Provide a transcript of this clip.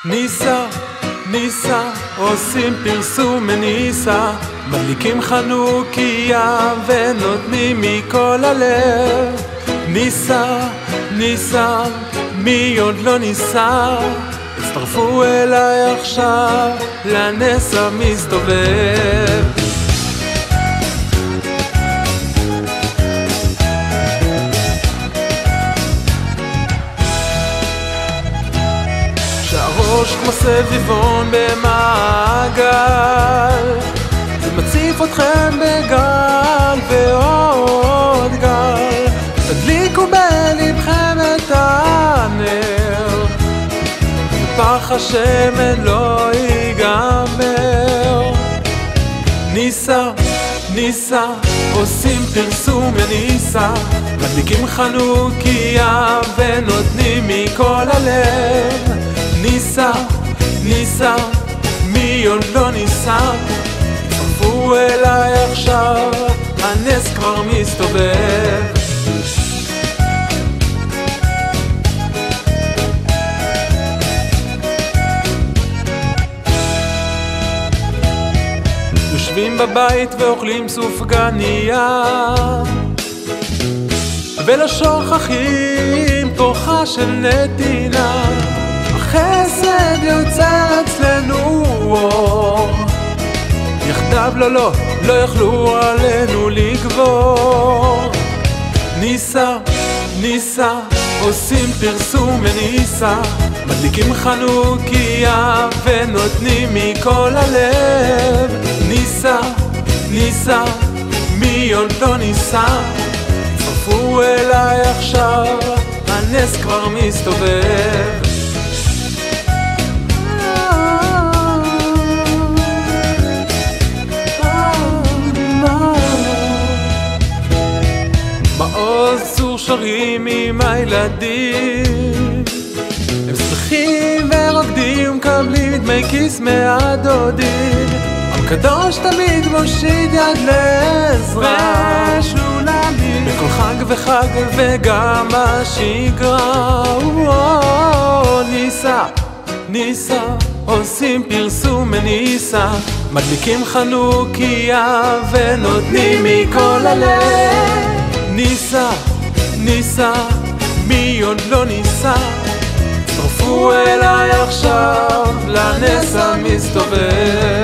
ניסה, ניסה, עושים פרסום מניסה, מדליקים חנוכיה ונותנים מכל הלב. ניסה, ניסה, מי עוד לא ניסה? הצטרפו אליי עכשיו לנס המסתובב. שהראש כמו סביבון במעגל, זה מציף אתכם בגל ועוד גל. תדליקו בלבכם את הנר, ופח השמן לא ייגמר. ניסה, ניסה, עושים פרסום מניסה, מדליקים חנוכיה ונותנים מכל הלב. ניסה, ניסה, מי עוד לא ניסה? הצטרפו אליי עכשיו, הנס כבר מסתובב. יושבים בבית ואוכלים סופגניה, ולא שוכחים כוחה של נתינה. החסד יוצר אצלנו אור, יחדיו לא יכלו עלינו לגבור. ניסה, ניסה, עושים פרסום מניסה, מדליקים חנוכיה ונותנים מכל הלב. ניסה, ניסה, מי עוד לא ניסה? הצטרפו אליי עכשיו, הנס כבר מסתובב. בעוז צור שרים עם הילדים, הם שמחים ורוקדים, מקבלים דמי כיס מהדודים. הקדוש תמיד מושיט יד לעזרה ושולמים, בכל חג וחג וגם השגרה. ניסה, ניסה, עושים פרסום מניסה, מדליקים חנוכיה ונותנים מכל הלב. ניסה, ניסה, מי עוד לא ניסה? הצטרפו אליי עכשיו לנס המסתובב.